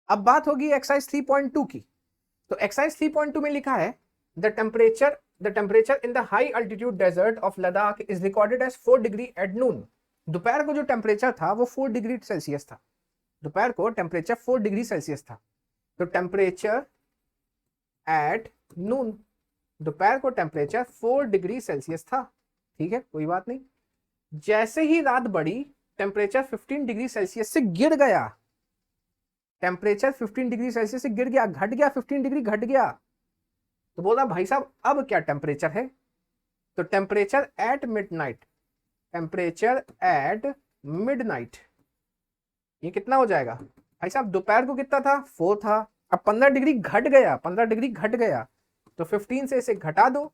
अब बात होगी एक्सरसाइज 3.2 की। तो एक्सरसाइज 3.2 में लिखा है the temperature in the high altitude desert of Ladakh is recorded as 4 degree at noon. दोपहर को जो टेम्परेचर था वो 4 डिग्री सेल्सियस था। दोपहर को टेम्परेचर 4 डिग्री सेल्सियस था। तो टेम्परेचर एट नून, दोपहर को टेम्परेचर 4 डिग्री सेल्सियस था। ठीक है, कोई बात नहीं। जैसे ही रात बढ़ी टेम्परेचर 15 डिग्री सेल्सियस से गिर गया। टेम्परेचर 15 डिग्री सेल्सियस से गिर गया, घट गया, 15 डिग्री घट गया। तो बोल रहा भाई साहब अब क्या टेम्परेचर है? तो temperature at midnight, temperature at midnight ये कितना हो जाएगा भाई साहब? दोपहर को कितना था? 4 था। अब 15 डिग्री घट गया, 15 डिग्री घट गया तो 15 से इसे घटा दो,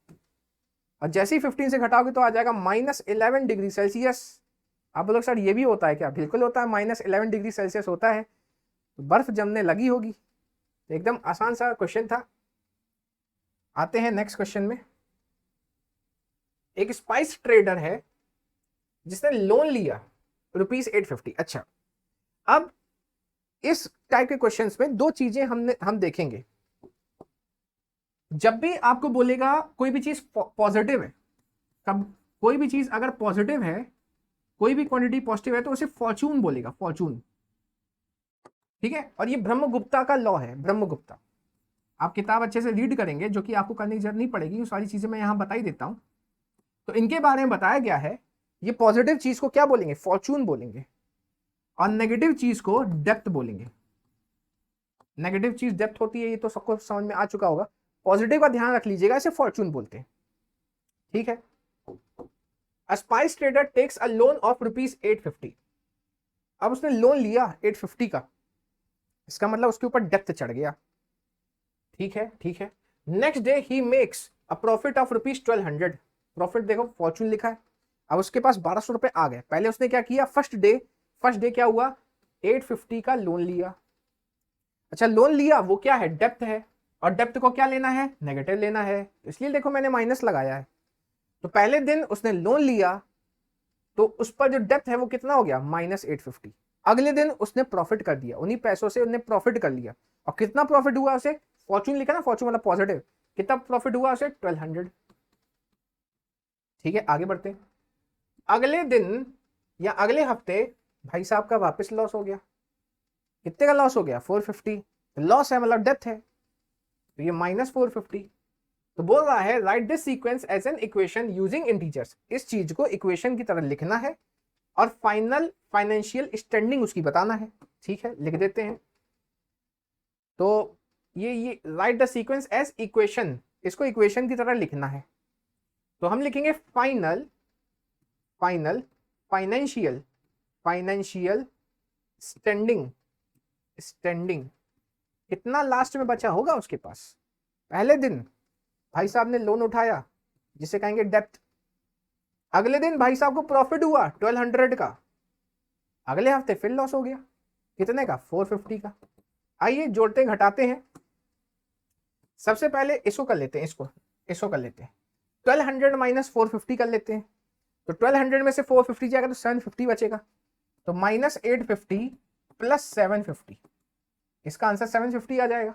और जैसे ही 15 से घटाओगे तो आ जाएगा -11 डिग्री सेल्सियस। आप बोलोगे सर ये भी होता है क्या? बिल्कुल होता है, -11 डिग्री सेल्सियस होता है। तो बर्फ जमने लगी होगी। तो एकदम आसान सा क्वेश्चन था। आते हैं नेक्स्ट क्वेश्चन में। एक स्पाइस ट्रेडर है जिसने लोन लिया ₹850। अच्छा, अब इस टाइप के क्वेश्चंस में दो चीजें हम देखेंगे। जब भी आपको बोलेगा कोई भी चीज पॉजिटिव है, कब कोई भी चीज अगर पॉजिटिव है, कोई भी क्वांटिटी पॉजिटिव है तो उसे फॉर्चून बोलेगा, फॉर्चून। ठीक है, और ये ब्रह्मगुप्ता का लॉ है, ब्रह्मगुप्ता। आप किताब अच्छे से रीड करेंगे, जो कि आपको करने की जरूरत नहीं पड़ेगी, वो सारी चीजें मैं यहां बता ही देता हूं। तो इनके बारे में बताया गया है, ये पॉजिटिव चीज को क्या बोलेंगे? फॉर्चून बोलेंगे, और नेगेटिव चीज को डेप्थ बोलेंगे। नेगेटिव चीज डेप्थ होती है, ये तो सबको समझ में आ चुका होगा। पॉजिटिव का ध्यान रख लीजिएगा, इसे फॉर्चून बोलते हैं। ठीक है, A spice trader takes a loan of ₹850। अब उसने लोन लिया 850 का, इसका मतलब उसके ऊपर डेप्थ चढ़ गया। ठीक है, ठीक है। Next day he makes a profit of ₹1200। Profit देखो, फॉर्चून लिखा है। अब उसके पास 1200 रुपए आ गए। पहले उसने क्या किया? फर्स्ट डे क्या हुआ? 850 का लोन लिया। अच्छा, लोन लिया वो क्या है? डेप्थ है, और डेप्थ को क्या लेना है? नेगेटिव लेना है, इसलिए देखो मैंने माइनस लगाया है। तो पहले दिन उसने लोन लिया तो उस पर जो डेप्थ है वो कितना हो गया? -850। अगले दिन उसने प्रॉफिट कर दिया, उन्हीं पैसों से उसने प्रॉफिट कर लिया। और कितना प्रॉफिट हुआ उसे? फॉर्चून लिखा ना, फॉर्चून मतलब पॉजिटिव। कितना प्रॉफिट हुआ उसे? 1200। ठीक है, आगे बढ़ते हैं। अगले दिन या अगले हफ्ते भाई साहब का वापस लॉस हो गया। कितने का लॉस हो गया? 450। लॉस है मतलब डेप्थ है, तो ये -450। तो बोल रहा है write this sequence as an equation using integers. इस चीज को इक्वेशन की तरह लिखना है और फाइनेंशियल स्टैंडिंग उसकी बताना है। ठीक है, लिख देते हैं। तो ये write the sequence as equation, इसको इक्वेशन की तरह लिखना है। तो हम लिखेंगे फाइनेंशियल स्टैंडिंग। कितना लास्ट में बचा होगा उसके पास? पहले दिन भाई साहब ने लोन उठाया, जिसे कहेंगे डेप्थ। अगले दिन भाई साहब को प्रॉफिट हुआ 1200 का। अगले हफ्ते फिर लॉस हो गया, कितने का? 450 का। आइए जोड़ते घटाते हैं। सबसे पहले इसको कर लेते हैं, इसको कर लेते हैं। 1200 माइनस 450 कर लेते हैं। तो 1200 में से 450 जाएगा तो 750 बचेगा। तो -850 प्लस 750, इसका आंसर 750 आ जाएगा।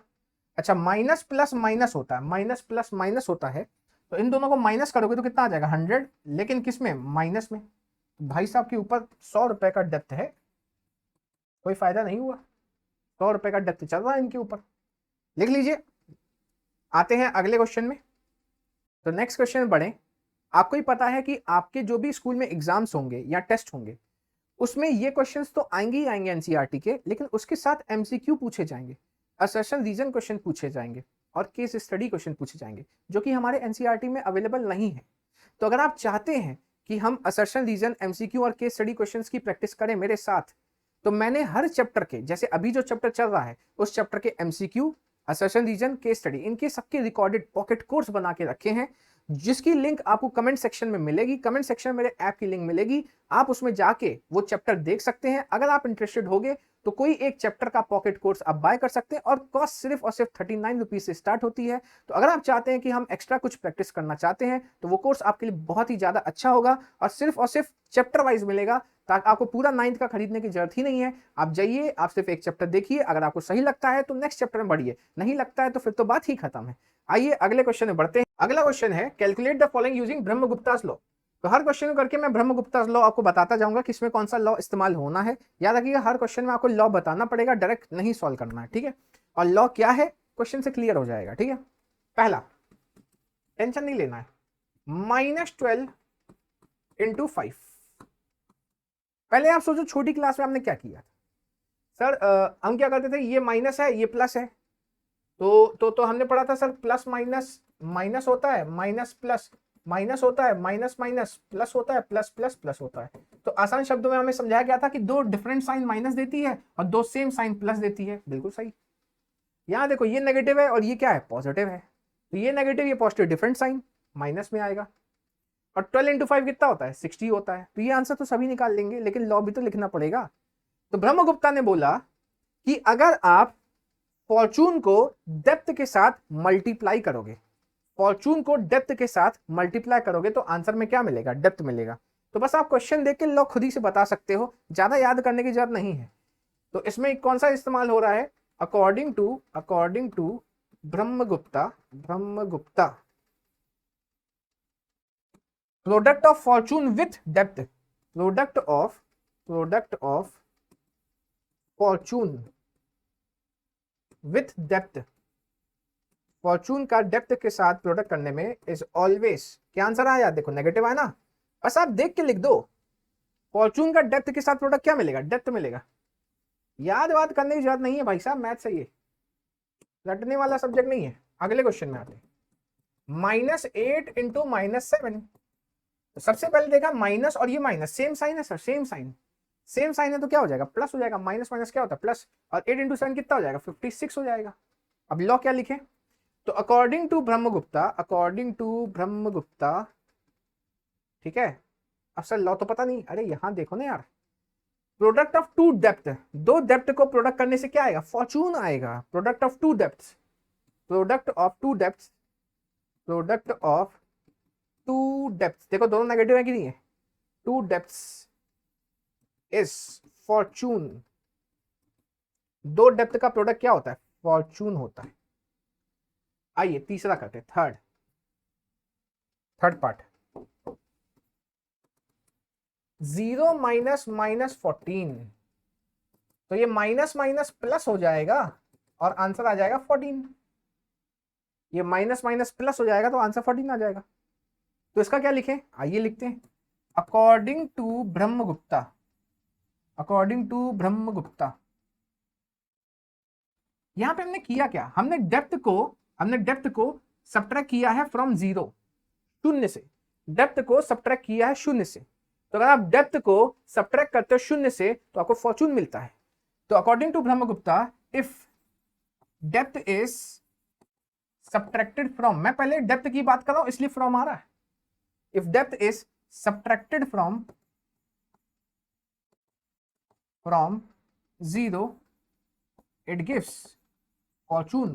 अच्छा, माइनस प्लस माइनस होता है, माइनस प्लस माइनस होता है, तो इन दोनों को माइनस करोगे तो कितना आ जाएगा? 100। लेकिन किस में? माइनस में। भाई साहब के ऊपर 100 रुपए का डेप्थ है, कोई फायदा नहीं हुआ। 100 रुपए का डेप्थ चल रहा है इनके ऊपर, लिख लीजिए। आते हैं अगले क्वेश्चन में। तो नेक्स्ट क्वेश्चन बढ़े। आपको ही पता है कि आपके जो भी स्कूल में एग्जाम्स होंगे या टेस्ट होंगे, उसमें ये क्वेश्चंस तो आएंगे ही आएंगे एनसीईआरटी के, लेकिन उसके साथ एमसीक्यू पूछे जाएंगे, असर्शन रीजन क्वेश्चन पूछे जाएंगे, और केस स्टडी क्वेश्चन पूछे जाएंगे, जो कि हमारे एनसीईआरटी में अवेलेबल नहीं है। तो अगर आप चाहते हैं कि हम असर्शन रीजन, एमसीक्यू और केस स्टडी क्वेश्चंस की प्रैक्टिस करें मेरे साथ, तो मैंने हर चैप्टर के, जैसे अभी जो चैप्टर चल रहा है उस चैप्टर के MCQ, assertion reason, case study, इनके सबके रिकॉर्डेड पॉकेट कोर्स बना के रखे हैं, जिसकी लिंक आपको कमेंट सेक्शन में मिलेगी। कमेंट सेक्शन में मेरे ऐप की लिंक मिलेगी, आप उसमें जाके वो चैप्टर देख सकते हैं। अगर आप इंटरेस्टेड होगे तो कोई एक चैप्टर का पॉकेट कोर्स आप बाय कर सकते हैं और कॉस्ट सिर्फ और सिर्फ 39 रुपीज से स्टार्ट होती है। तो अगर आप चाहते हैं कि हम एक्स्ट्रा कुछ प्रैक्टिस करना चाहते हैं तो वो कोर्स आपके लिए बहुत ही ज्यादा अच्छा होगा और सिर्फ चैप्टर वाइज मिलेगा, ताकि आपको पूरा 9th का खरीदने की जरूरत ही नहीं है। आप जाइए, आप सिर्फ एक चैप्टर देखिए, अगर आपको सही लगता है तो नेक्स्ट चैप्टर में बढ़िए, नहीं लगता है तो फिर तो बात ही खत्म है। आइए अगले क्वेश्चन में बढ़ते हैं। अगला क्वेश्चन है calculate the following using Brahmagupta's law. तो हर क्वेश्चन को करके मैं ब्रह्मगुप्ता लॉ आपको बताता जाऊंगा कि इसमें कौन सा लॉ इस्तेमाल होना है। याद रखिएगा हर क्वेश्चन में आपको लॉ बताना पड़ेगा, डायरेक्ट नहीं सॉल्व करना है, ठीक है। और लॉ क्या है क्वेश्चन से क्लियर हो जाएगा, ठीक है। पहला, टेंशन नहीं लेना है, -12 इंटू 5। पहले आप सोचो छोटी क्लास में आपने क्या किया सर, हम क्या करते थे, ये माइनस है ये प्लस है, तो हमने पढ़ा था सर प्लस माइनस माइनस होता है, माइनस प्लस माइनस होता है, माइनस माइनस प्लस होता है, प्लस प्लस प्लस होता है। तो आसान शब्दों में हमें समझाया गया था कि दो डिफरेंट साइन माइनस देती है और दो सेम साइन प्लस देती है। बिल्कुल सही। यहाँ देखो ये नेगेटिव है और ये क्या है, पॉजिटिव है, तो ये नेगेटिव ये पॉजिटिव, डिफरेंट साइन माइनस में आएगा। और 12 इंटू 5 कितना होता है, 60 होता है। तो ये आंसर तो सभी निकाल लेंगे, लेकिन लॉ भी तो लिखना पड़ेगा। तो ब्रह्मगुप्ता ने बोला कि अगर आप फॉर्चून को डेप्थ के साथ मल्टीप्लाई करोगे, फॉर्चून को डेप्थ के साथ मल्टीप्लाई करोगे तो आंसर में क्या मिलेगा, डेप्थ मिलेगा। तो बस आप क्वेश्चन देख के लॉ खुद ही से बता सकते हो, ज्यादा याद करने की जरूरत नहीं है। तो इसमें कौन सा इस्तेमाल हो रहा है, according to Brahmagupta product of fortune with depth, product of fortune with depth, fortune का डेप्थ के साथ प्रोडक्ट करने में इज ऑलवेज, क्या आंसर आया, देखो नेगेटिव है ना, बस आप देख के लिख दो। फॉर्चून का डेप्थ के साथ प्रोडक्ट क्या मिलेगा, डेप्थ मिलेगा। याद वाद करने की जरूरत नहीं है भाई साहब, मैथ सही है, रटने वाला सब्जेक्ट नहीं है। अगले क्वेश्चन में आते हैं, -8 इंटू -7। तो सबसे पहले देखा माइनस और ये माइनस सेम साइन है सर, सेम साइन है तो क्या हो जाएगा, प्लस हो जाएगा, माइनस माइनस क्या होता है प्लस, और 8 इंटू 7 कितना हो जाएगा, 56 हो जाएगा। अब लॉ क्या लिखे, तो अकॉर्डिंग टू ब्रह्मगुप्ता, ठीक है। अब सर लॉ तो पता नहीं, अरे यहां देखो ना यार, प्रोडक्ट ऑफ टू डेप्थ, दो डेप्थ को प्रोडक्ट करने से क्या आएगा, फॉर्चून आएगा। प्रोडक्ट ऑफ टू डेप्थ, देखो दोनों नेगेटिव है कि नहीं है, टू डेप्थ्स इज फॉर्चून, दो डेप्थ का प्रोडक्ट क्या होता है, फॉर्चून होता है। आइए तीसरा करते, थर्ड पार्ट, 0 माइनस 14। तो ये माइनस माइनस प्लस हो जाएगा और आंसर आ जाएगा 14। ये माइनस माइनस प्लस हो जाएगा तो आंसर 14 आ जाएगा। तो इसका क्या लिखें, आइए लिखते हैं, अकॉर्डिंग टू ब्रह्मगुप्ता। यहां पे हमने किया क्या, हमने डेप्थ को सब्ट्रैक्ट किया है फ्रॉम 0, शून्य से, डेप्थ को सब्ट्रैक्ट किया है शून्य से। तो अगर आप डेप्थ को सब्ट्रैक्ट करते हो शून्य से तो आपको फॉर्चून मिलता है। तो according to Brahmagupta, if depth is subtracted from, मैं पहले डेप्थ की बात कर रहा हूं इसलिए फ्रॉम आ रहा है, if depth is subtracted from 0 it gives Fortune.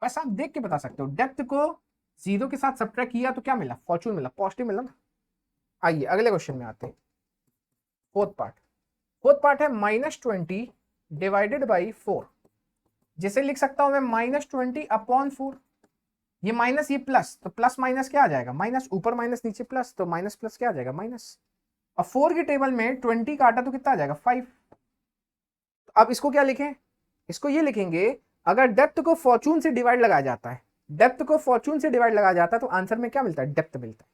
बस आप देख के बता सकते हो, डेप्थ को 0 के साथ सब्ट्रैक्ट किया तो क्या मिला, फॉर्चून मिला, पॉजिटिव मिला ना। आइए अगले क्वेश्चन में आते हैं, फोर्थ पार्ट है -20 डिवाइडेड बाई 4। जिसे लिख सकता हूं मैं -20 अपॉन 4, ये माइनस ये प्लस, तो प्लस माइनस क्या आ जाएगा, माइनस, ऊपर माइनस नीचे प्लस, तो माइनस प्लस क्या आ जाएगा, माइनस। और 4 की टेबल में 20 काटा तो कितना आ जाएगा, 5। तो अब इसको क्या लिखें, इसको ये लिखेंगे, अगर डेप्थ को फॉर्चून से डिवाइड लगाया जाता है, डेप्थ को फॉर्चून से डिवाइड लगाया जाता है तो आंसर में क्या मिलता है, डेप्थ मिलता है।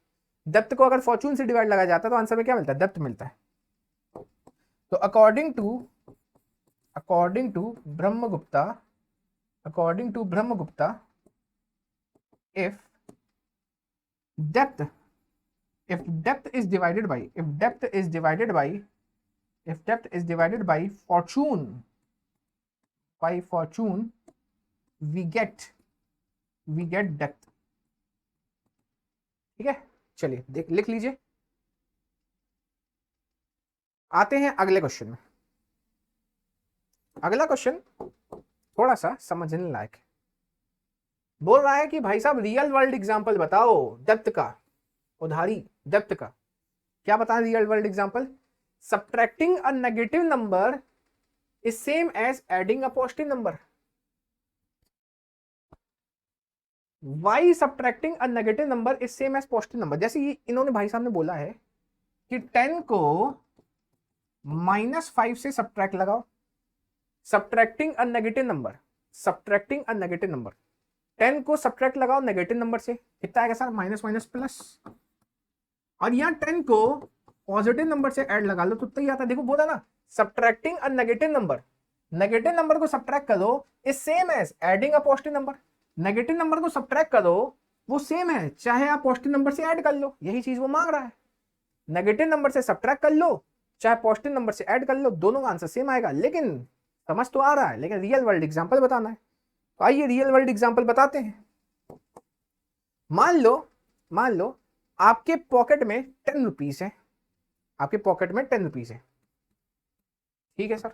डेप्थ को अगर फॉर्चून से डिवाइड लगाया जाता है तो आंसर में क्या मिलता है, डेप्थ मिलता है। तो according to Brahmagupta, if depth is divided by fortune, we get depth। ठीक है, चलिए लिख लीजिए, आते हैं अगले क्वेश्चन में। अगला क्वेश्चन थोड़ा सा समझने लायक है। बोल रहा है कि भाई साहब रियल वर्ल्ड एग्जांपल बताओ डेप्थ का, उधारी डेप्थ का। क्या बताएं real world example? Subtracting a negative number is same as adding a positive number. Why subtracting a negative number is same as positive number. जैसे इन्होंने भाई साहब ने बोला है कि 10 को -5 से सब्ट्रैक्ट लगाओ। Subtracting a negative number, subtracting a negative number, 10 को सब्ट्रैक्ट लगाओ नेगेटिव नंबर से, कितना आएगा सर? Minus minus plus. और यहाँ 10 को पॉजिटिव नंबर से ऐड लगा लो तो ही आता है। देखो बोला ना, subtracting a negative number, negative number को सब्ट्रैक्ट करो is same as adding a positive number. Negative number को सब्ट्रैक्ट करो वो सेम है चाहे आप पॉजिटिव नंबर से ऐड कर लो, यही चीज वो मांग रहा है। नेगेटिव नंबर से सब्ट्रैक्ट कर लो चाहे पॉजिटिव नंबर से ऐड कर लो, दोनों का आंसर सेम आएगा। लेकिन समझ तो आ रहा है, लेकिन रियल वर्ल्ड एग्जांपल बताना है। तो आइए रियल वर्ल्ड एग्जांपल बताते हैं। मान लो आपके पॉकेट में 10 रुपीज है, आपके पॉकेट में 10 रुपीज है, ठीक है सर।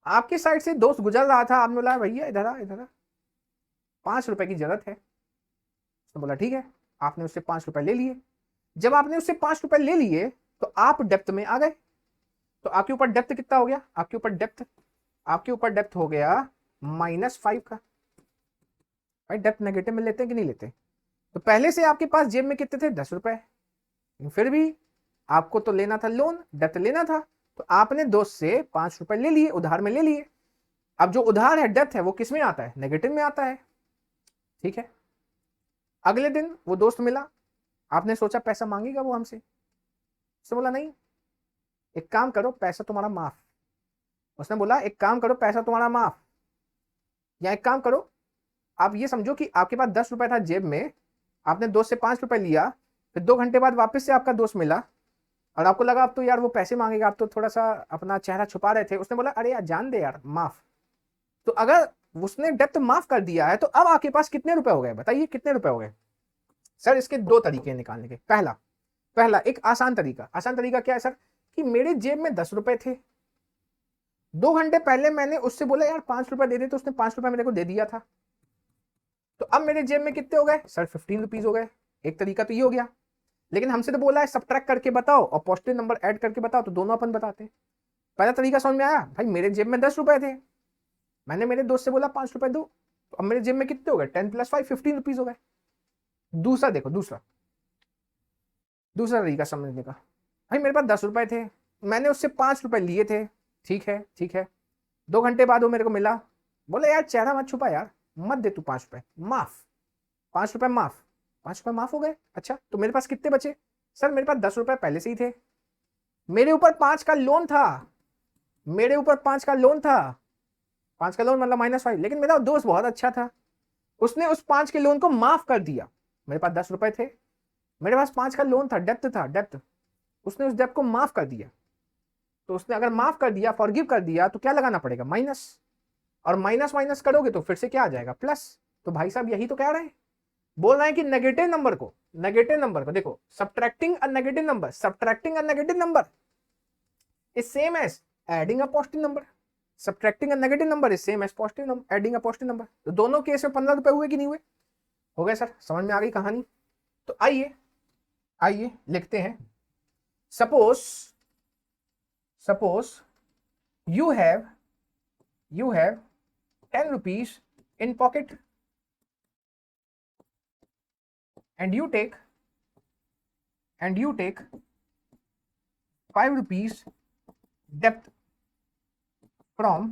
आपके साइड से दोस्त गुजर रहा था, आपने बोला भैया इधर आ, इधर आ, 5 रुपए की जरूरत है। उसने बोला ठीक है, आपने उससे 5 रुपए ले लिए। जब आपने उससे 5 रुपए ले लिए तो आप डेप्थ में आ गए। तो आपके ऊपर डेप्थ कितना हो गया? आपके ऊपर डेप्थ हो गया -5 का। भाई डेप्थ नेगेटिव में लेते हैं कि नहीं लेते? तो पहले से आपके पास जेब में कितने थे? 10 रुपए। फिर भी आपको तो लेना था लोन, डेप्थ लेना था, तो आपने दोस्त से 5 रुपए ले लिए, उधार में ले लिए। अब जो उधार है, डेप्थ है, वो किस में आता है? नेगेटिव में आता है, ठीक है। अगले दिन वो दोस्त मिला, आपने सोचा पैसा मांगेगा वो हमसे, उसने बोला नहीं, एक काम करो पैसा तुम्हारा माफ। उसने बोला एक काम करो पैसा तुम्हारा माफ, या एक काम करो, आप ये समझो कि आपके पास 10 रुपए था जेब में, आपने दोस्त से 5 रुपए लिया, फिर 2 घंटे बाद वापस से आपका दोस्त मिला और आपको लगा अब तो यार वो पैसे मांगेगा, आप तो थोड़ा सा अपना चेहरा छुपा रहे थे। उसने बोला अरे यार जान दे यार, माफ। तो अगर उसने डेप्थ माफ कर दिया है तो अब आपके पास कितने रुपए हो गए? बताइए कितने रुपए हो गए? सर इसके 2 तरीके निकालने के। पहला एक आसान तरीका क्या है सर? कि मेरे जेब में 10 रुपए थे, 2 घंटे पहले मैंने उससे बोला यार 5 रुपए दे दे, तो उसने 5 रुपए मेरे को दे दिया था, तो अब मेरे जेब में कितने हो गए सर? 15 रुपीज हो गए। एक तरीका तो ये हो गया, लेकिन हमसे तो बोला है सब्ट्रैक्ट करके बताओ और पॉजिटिव नंबर ऐड करके बताओ, तो दोनों अपन बताते हैं। पहला तरीका समझ में आया? भाई मेरे जेब में 10 रुपए थे, मैंने मेरे दोस्त से बोला 5 रुपए दो, तो अब मेरे जेब में कितने हो गए? 10 + 5 15 रुपीज हो गए। दूसरा देखो, दूसरा तरीका समझने का। भाई मेरे पास 10 रुपए थे, मैंने उससे 5 रुपए लिए थे, ठीक है। 2 घंटे बाद वो मेरे को मिला, बोले यार चेहरा मत छुपा यार, मत दे तू 5 रुपए, माफ, 5 रुपए माफ। 5 रुपए माफ हो गए। अच्छा तो मेरे पास कितने बचे? सर मेरे पास 10 रुपए पहले से ही थे, मेरे ऊपर 5 का लोन था, 5 का लोन मतलब -5। लेकिन मेरा दोस्त बहुत अच्छा था, उसने उस 5 के लोन को माफ कर दिया। मेरे पास 10 रुपए थे, मेरे पास 5 का लोन था, डेप्थ, उसने उस डेप्थ को माफ कर दिया। तो उसने अगर माफ कर दिया, फॉरगिव कर दिया, तो क्या लगाना पड़ेगा? माइनस। और माइनस माइनस करोगे तो फिर से क्या आ जाएगा? प्लस। तो भाई साहब यही तो कह रहे हैं, बोल रहे हैं कि नेगेटिव नंबर को देखो, subtracting a negative number is same as adding a positive number. Subtracting a negative number is same as positive number, adding a positive number. तो दोनों केस में 15 रुपए हुए कि नहीं हुए? हो गए सर, समझ में आ गई कहानी? तो आइए लिखते हैं। Suppose you have 10 rupees in pocket and you take 5 rupees debt from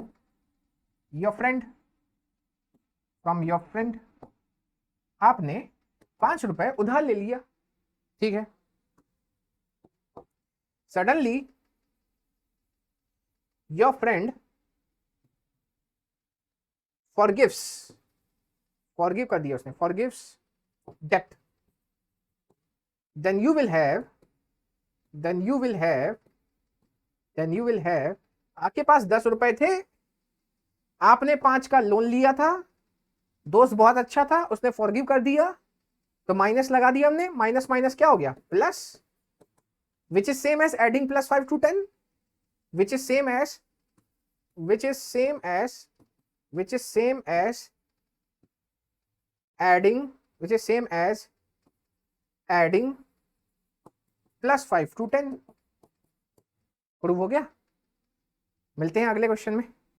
your friend। आपने 5 रुपए उधार ले लिया, ठीक है। सडनली your friend forgives कर दिया उसने, forgives debt, then you will have आपके पास 10 रुपए थे, आपने 5 का लोन लिया था, दोस्त बहुत अच्छा था, उसने फॉरगिव कर दिया, तो माइनस लगा दिया हमने, माइनस माइनस क्या हो गया? Plus. Which is same as adding plus 5 to 10, which is same as which is same as which is same as adding which is same as adding plus 5 to 10। Prove हो गया। मिलते हैं अगले question में।